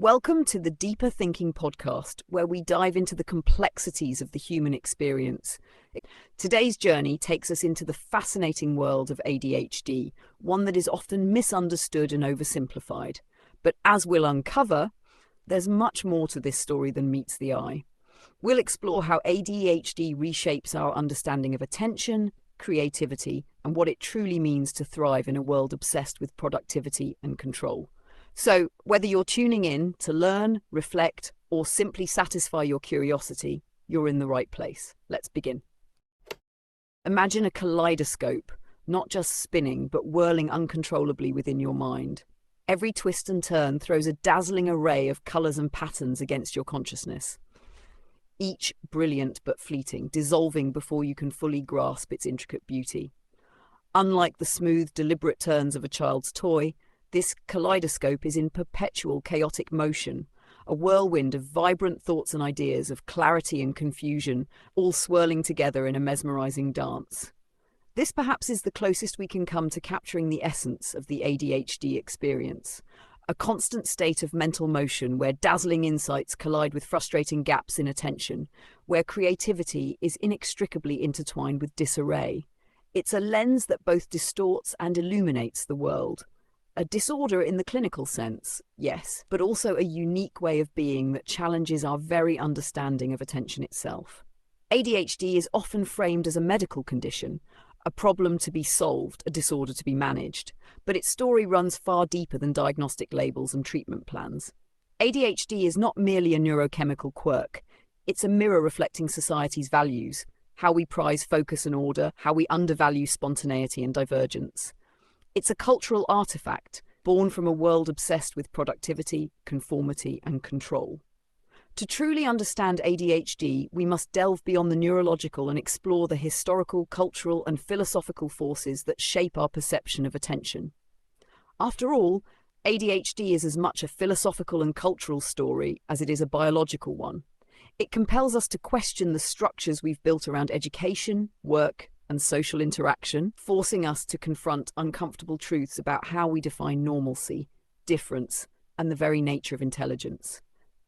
Welcome to the Deeper Thinking podcast, where we dive into the complexities of the human experience. Today's journey takes us into the fascinating world of ADHD, one that is often misunderstood and oversimplified. But as we'll uncover, there's much more to this story than meets the eye. We'll explore how ADHD reshapes our understanding of attention, creativity, and what it truly means to thrive in a world obsessed with productivity and control. So, whether you're tuning in to learn, reflect, or simply satisfy your curiosity, you're in the right place. Let's begin. Imagine a kaleidoscope, not just spinning, but whirling uncontrollably within your mind. Every twist and turn throws a dazzling array of colours and patterns against your consciousness. Each brilliant but fleeting, dissolving before you can fully grasp its intricate beauty. Unlike the smooth, deliberate turns of a child's toy, this kaleidoscope is in perpetual chaotic motion, a whirlwind of vibrant thoughts and ideas, of clarity and confusion, all swirling together in a mesmerizing dance. This perhaps is the closest we can come to capturing the essence of the ADHD experience, a constant state of mental motion where dazzling insights collide with frustrating gaps in attention, where creativity is inextricably intertwined with disarray. It's a lens that both distorts and illuminates the world. A disorder in the clinical sense, yes, but also a unique way of being that challenges our very understanding of attention itself. ADHD is often framed as a medical condition, a problem to be solved, a disorder to be managed, but its story runs far deeper than diagnostic labels and treatment plans. ADHD is not merely a neurochemical quirk, it's a mirror reflecting society's values, how we prize focus and order, how we undervalue spontaneity and divergence. It's a cultural artifact, born from a world obsessed with productivity, conformity, and control. To truly understand ADHD, we must delve beyond the neurological and explore the historical, cultural, and philosophical forces that shape our perception of attention. After all, ADHD is as much a philosophical and cultural story as it is a biological one. It compels us to question the structures we've built around education, work, and social interaction, forcing us to confront uncomfortable truths about how we define normalcy, difference, and the very nature of intelligence.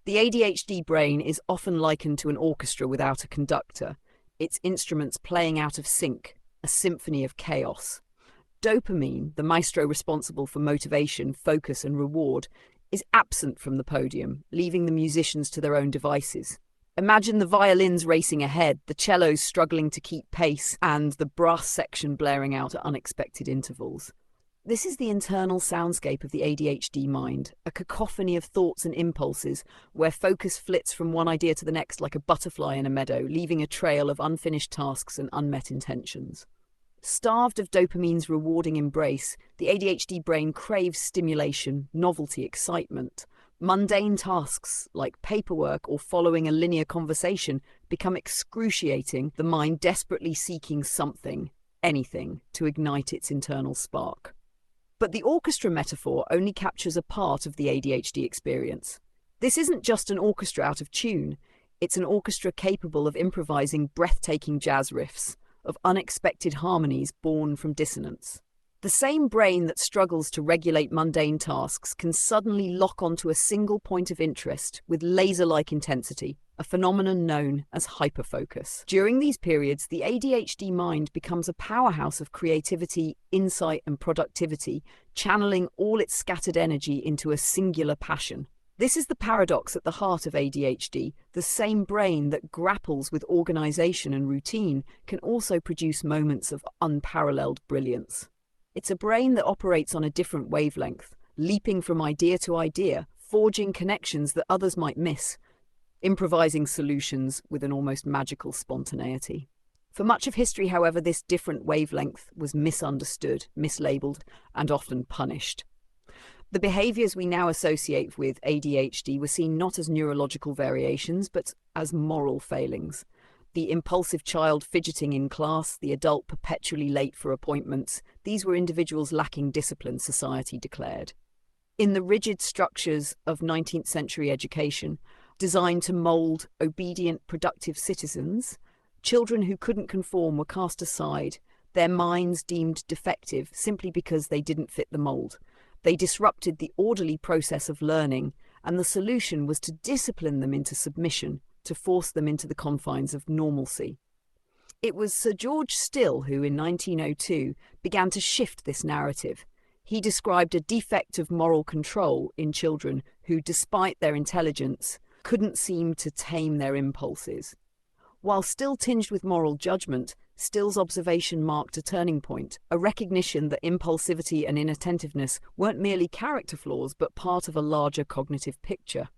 The ADHD brain is often likened to an orchestra without a conductor, its instruments playing out of sync, a symphony of chaos. Dopamine, the maestro responsible for motivation, focus, and reward, is absent from the podium, leaving the musicians to their own devices. Imagine the violins racing ahead, the cellos struggling to keep pace, and the brass section blaring out at unexpected intervals. This is the internal soundscape of the ADHD mind, a cacophony of thoughts and impulses where focus flits from one idea to the next like a butterfly in a meadow, leaving a trail of unfinished tasks and unmet intentions. Starved of dopamine's rewarding embrace, the ADHD brain craves stimulation, novelty, excitement. Mundane tasks like paperwork or following a linear conversation become excruciating, the mind desperately seeking something, anything, to ignite its internal spark. But the orchestra metaphor only captures a part of the ADHD experience. This isn't just an orchestra out of tune, it's an orchestra capable of improvising breathtaking jazz riffs, of unexpected harmonies born from dissonance. The same brain that struggles to regulate mundane tasks can suddenly lock onto a single point of interest with laser-like intensity, a phenomenon known as hyperfocus. During these periods, the ADHD mind becomes a powerhouse of creativity, insight, and productivity, channeling all its scattered energy into a singular passion. This is the paradox at the heart of ADHD. The same brain that grapples with organization and routine can also produce moments of unparalleled brilliance. It's a brain that operates on a different wavelength, leaping from idea to idea, forging connections that others might miss, improvising solutions with an almost magical spontaneity. For much of history, however, this different wavelength was misunderstood, mislabeled, and often punished. The behaviors we now associate with ADHD were seen not as neurological variations, but as moral failings. The impulsive child fidgeting in class, the adult perpetually late for appointments, these were individuals lacking discipline, society declared. In the rigid structures of 19th century education, designed to mould obedient, productive citizens, children who couldn't conform were cast aside, their minds deemed defective simply because they didn't fit the mould. They disrupted the orderly process of learning, and the solution was to discipline them into submission, to force them into the confines of normalcy. It was Sir George Still who, in 1902, began to shift this narrative. He described a defect of moral control in children who, despite their intelligence, couldn't seem to tame their impulses. While still tinged with moral judgment, Still's observation marked a turning point, a recognition that impulsivity and inattentiveness weren't merely character flaws but part of a larger cognitive picture.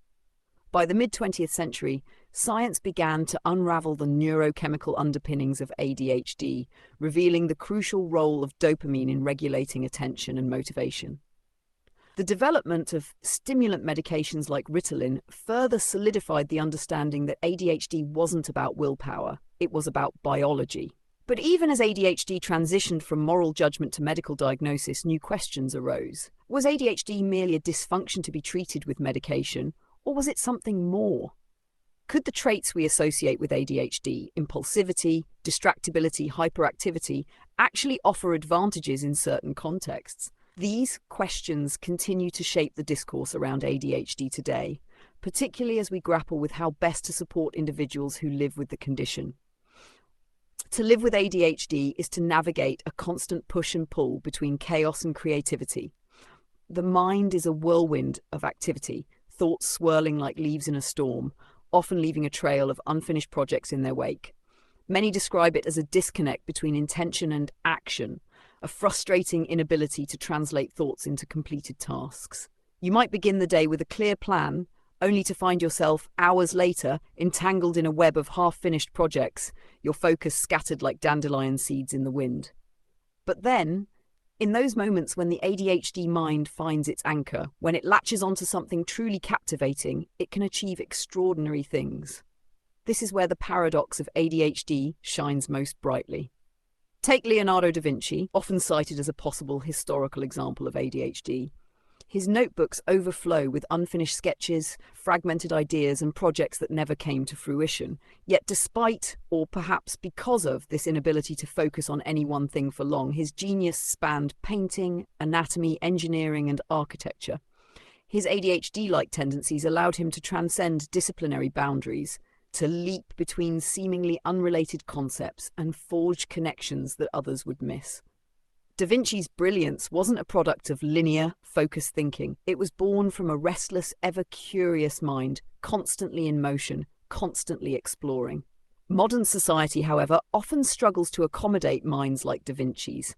By the mid-20th century, science began to unravel the neurochemical underpinnings of ADHD, revealing the crucial role of dopamine in regulating attention and motivation. The development of stimulant medications like Ritalin further solidified the understanding that ADHD wasn't about willpower, it was about biology. But even as ADHD transitioned from moral judgment to medical diagnosis, new questions arose. Was ADHD merely a dysfunction to be treated with medication, or was it something more? Could the traits we associate with ADHD, impulsivity, distractibility, hyperactivity, actually offer advantages in certain contexts? These questions continue to shape the discourse around ADHD today, particularly as we grapple with how best to support individuals who live with the condition. To live with ADHD is to navigate a constant push and pull between chaos and creativity. The mind is a whirlwind of activity, thoughts swirling like leaves in a storm, often leaving a trail of unfinished projects in their wake. Many describe it as a disconnect between intention and action, a frustrating inability to translate thoughts into completed tasks. You might begin the day with a clear plan, only to find yourself, hours later, entangled in a web of half-finished projects, your focus scattered like dandelion seeds in the wind. But then, in those moments when the ADHD mind finds its anchor, when it latches onto something truly captivating, it can achieve extraordinary things. This is where the paradox of ADHD shines most brightly. Take Leonardo da Vinci, often cited as a possible historical example of ADHD. His notebooks overflow with unfinished sketches, fragmented ideas, and projects that never came to fruition. Yet despite, or perhaps because of, this inability to focus on any one thing for long, his genius spanned painting, anatomy, engineering, and architecture. His ADHD-like tendencies allowed him to transcend disciplinary boundaries, to leap between seemingly unrelated concepts and forge connections that others would miss. Da Vinci's brilliance wasn't a product of linear, focused thinking. It was born from a restless, ever-curious mind, constantly in motion, constantly exploring. Modern society, however, often struggles to accommodate minds like Da Vinci's.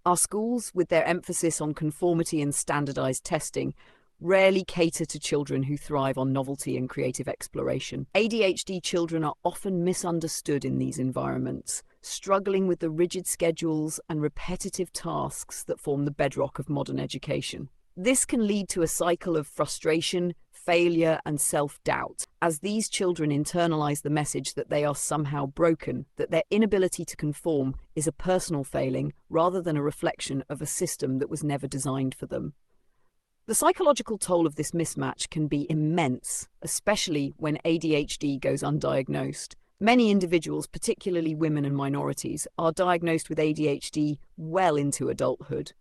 Our schools, with their emphasis on conformity and standardized testing, rarely cater to children who thrive on novelty and creative exploration. ADHD children are often misunderstood in these environments, struggling with the rigid schedules and repetitive tasks that form the bedrock of modern education. This can lead to a cycle of frustration, failure, and self-doubt, as these children internalize the message that they are somehow broken, that their inability to conform is a personal failing rather than a reflection of a system that was never designed for them. The psychological toll of this mismatch can be immense, especially when ADHD goes undiagnosed. Many individuals, particularly women and minorities, are diagnosed with ADHD well into adulthood,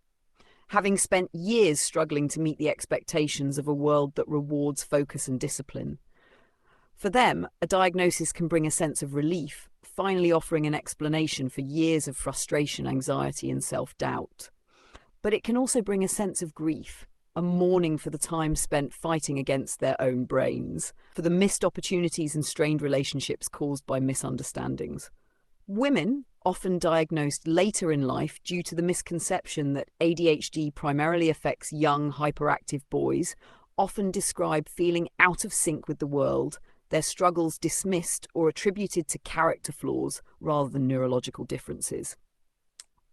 having spent years struggling to meet the expectations of a world that rewards focus and discipline. For them, a diagnosis can bring a sense of relief, finally offering an explanation for years of frustration, anxiety, and self-doubt. But it can also bring a sense of grief, a mourning for the time spent fighting against their own brains, for the missed opportunities and strained relationships caused by misunderstandings. Women, often diagnosed later in life due to the misconception that ADHD primarily affects young, hyperactive boys, often describe feeling out of sync with the world, their struggles dismissed or attributed to character flaws rather than neurological differences.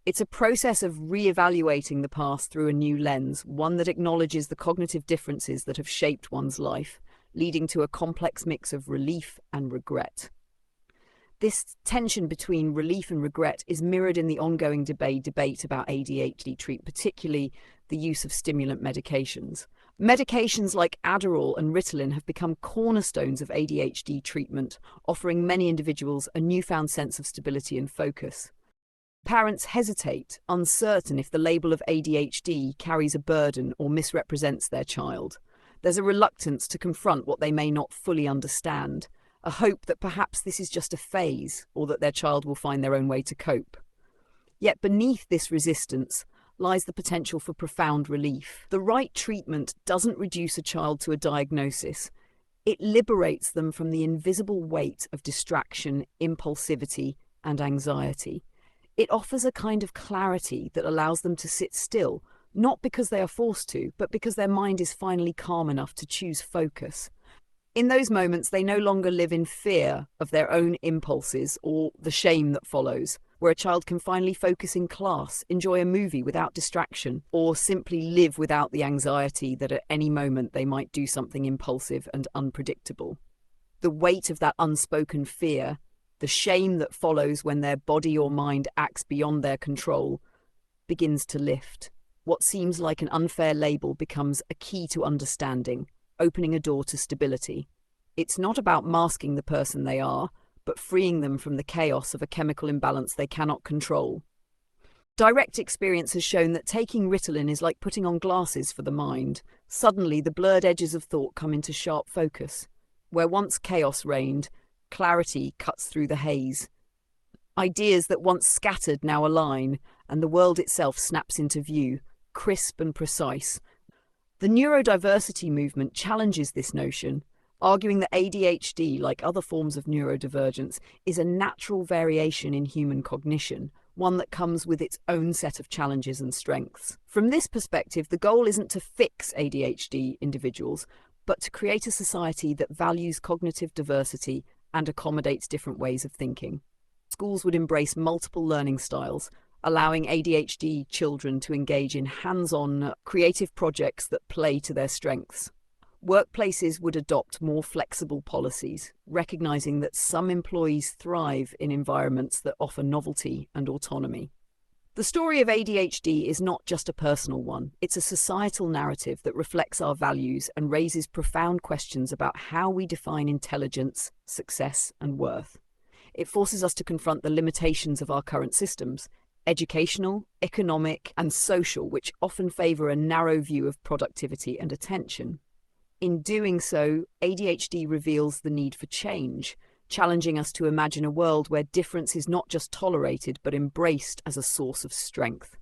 It's a process of re-evaluating the past through a new lens, one that acknowledges the cognitive differences that have shaped one's life, leading to a complex mix of relief and regret. This tension between relief and regret is mirrored in the ongoing debate about ADHD treatment, particularly the use of stimulant medications. Medications like Adderall and Ritalin have become cornerstones of ADHD treatment, offering many individuals a newfound sense of stability and focus. Parents hesitate, uncertain if the label of ADHD carries a burden or misrepresents their child. There's a reluctance to confront what they may not fully understand, a hope that perhaps this is just a phase or that their child will find their own way to cope. Yet beneath this resistance lies the potential for profound relief. The right treatment doesn't reduce a child to a diagnosis. It liberates them from the invisible weight of distraction, impulsivity, and anxiety. It offers a kind of clarity that allows them to sit still, not because they are forced to, but because their mind is finally calm enough to choose focus. In those moments, they no longer live in fear of their own impulses or the shame that follows, where a child can finally focus in class, enjoy a movie without distraction, or simply live without the anxiety that at any moment they might do something impulsive and unpredictable. The weight of that unspoken fear, the shame that follows when their body or mind acts beyond their control, begins to lift. What seems like an unfair label becomes a key to understanding, opening a door to stability. It's not about masking the person they are, but freeing them from the chaos of a chemical imbalance they cannot control. Direct experience has shown that taking Ritalin is like putting on glasses for the mind. Suddenly, the blurred edges of thought come into sharp focus. Where once chaos reigned, clarity cuts through the haze. Ideas that once scattered now align, and the world itself snaps into view, crisp and precise. The neurodiversity movement challenges this notion, arguing that ADHD, like other forms of neurodivergence, is a natural variation in human cognition, one that comes with its own set of challenges and strengths. From this perspective, the goal isn't to fix ADHD individuals, but to create a society that values cognitive diversity and accommodates different ways of thinking. Schools would embrace multiple learning styles, allowing ADHD children to engage in hands-on, creative projects that play to their strengths. Workplaces would adopt more flexible policies, recognizing that some employees thrive in environments that offer novelty and autonomy. The story of ADHD is not just a personal one. It's a societal narrative that reflects our values and raises profound questions about how we define intelligence, success, and worth. It forces us to confront the limitations of our current systems, educational, economic, and social, which often favor a narrow view of productivity and attention. In doing so, ADHD reveals the need for change, challenging us to imagine a world where difference is not just tolerated but embraced as a source of strength.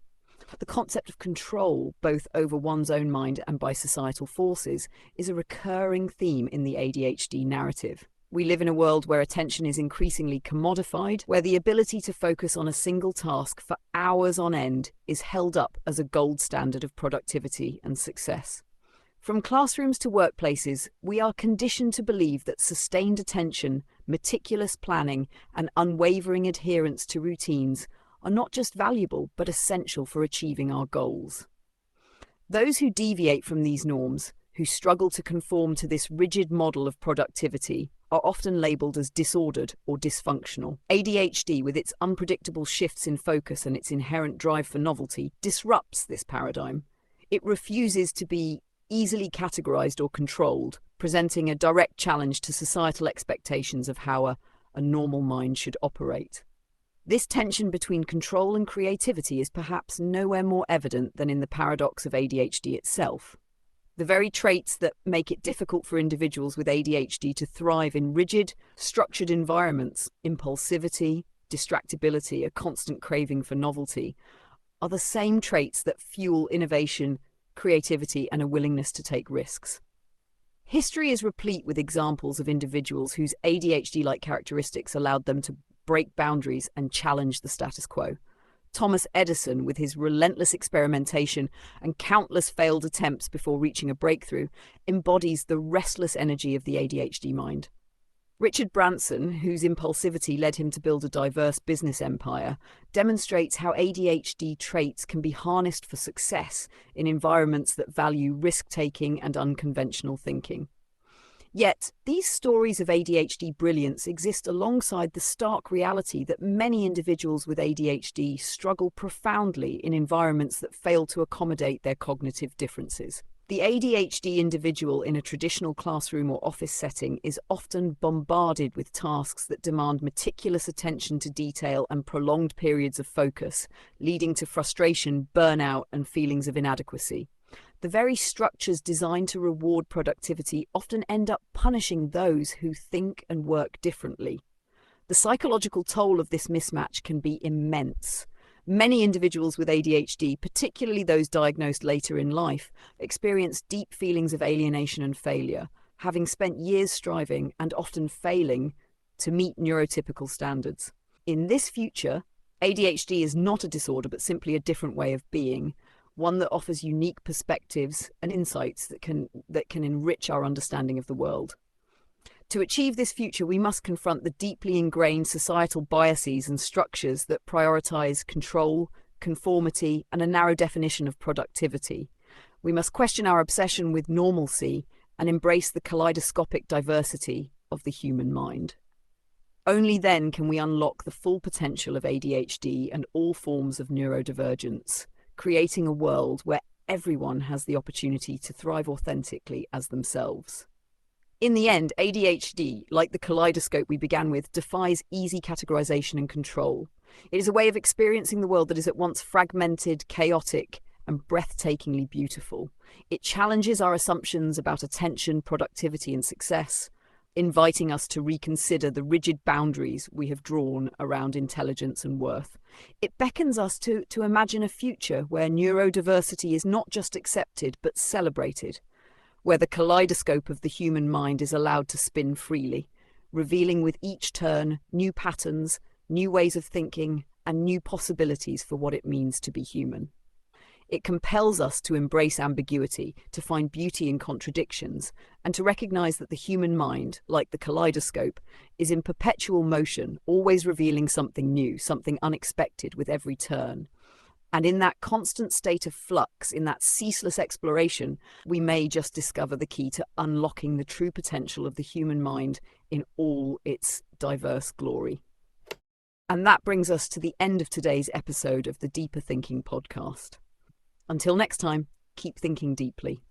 The concept of control, both over one's own mind and by societal forces, is a recurring theme in the ADHD narrative. We live in a world where attention is increasingly commodified, where the ability to focus on a single task for hours on end is held up as a gold standard of productivity and success. From classrooms to workplaces, we are conditioned to believe that sustained attention, meticulous planning, and unwavering adherence to routines are not just valuable but essential for achieving our goals. Those who deviate from these norms, who struggle to conform to this rigid model of productivity, are often labelled as disordered or dysfunctional. ADHD, with its unpredictable shifts in focus and its inherent drive for novelty, disrupts this paradigm. It refuses to be easily categorized or controlled, presenting a direct challenge to societal expectations of how a normal mind should operate. This tension between control and creativity is perhaps nowhere more evident than in the paradox of ADHD itself. The very traits that make it difficult for individuals with ADHD to thrive in rigid, structured environments, impulsivity, distractibility, a constant craving for novelty, are the same traits that fuel innovation, creativity, and a willingness to take risks. History is replete with examples of individuals whose ADHD-like characteristics allowed them to break boundaries and challenge the status quo. Thomas Edison, with his relentless experimentation and countless failed attempts before reaching a breakthrough, embodies the restless energy of the ADHD mind. Richard Branson, whose impulsivity led him to build a diverse business empire, demonstrates how ADHD traits can be harnessed for success in environments that value risk-taking and unconventional thinking. Yet, these stories of ADHD brilliance exist alongside the stark reality that many individuals with ADHD struggle profoundly in environments that fail to accommodate their cognitive differences. The ADHD individual in a traditional classroom or office setting is often bombarded with tasks that demand meticulous attention to detail and prolonged periods of focus, leading to frustration, burnout, and feelings of inadequacy. The very structures designed to reward productivity often end up punishing those who think and work differently. The psychological toll of this mismatch can be immense. Many individuals with ADHD, particularly those diagnosed later in life, experience deep feelings of alienation and failure, having spent years striving and often failing to meet neurotypical standards. In this future, ADHD is not a disorder but simply a different way of being, one that offers unique perspectives and insights that can enrich our understanding of the world. To achieve this future, we must confront the deeply ingrained societal biases and structures that prioritize control, conformity, and a narrow definition of productivity. We must question our obsession with normalcy and embrace the kaleidoscopic diversity of the human mind. Only then can we unlock the full potential of ADHD and all forms of neurodivergence, creating a world where everyone has the opportunity to thrive authentically as themselves. In the end, ADHD, like the kaleidoscope we began with, defies easy categorization and control. It is a way of experiencing the world that is at once fragmented, chaotic, and breathtakingly beautiful. It challenges our assumptions about attention, productivity, and success, inviting us to reconsider the rigid boundaries we have drawn around intelligence and worth. It beckons us to imagine a future where neurodiversity is not just accepted but celebrated, where the kaleidoscope of the human mind is allowed to spin freely, revealing with each turn new patterns, new ways of thinking, and new possibilities for what it means to be human. It compels us to embrace ambiguity, to find beauty in contradictions, and to recognize that the human mind, like the kaleidoscope, is in perpetual motion, always revealing something new, something unexpected with every turn. And in that constant state of flux, in that ceaseless exploration, we may just discover the key to unlocking the true potential of the human mind in all its diverse glory. And that brings us to the end of today's episode of the Deeper Thinking podcast. Until next time, keep thinking deeply.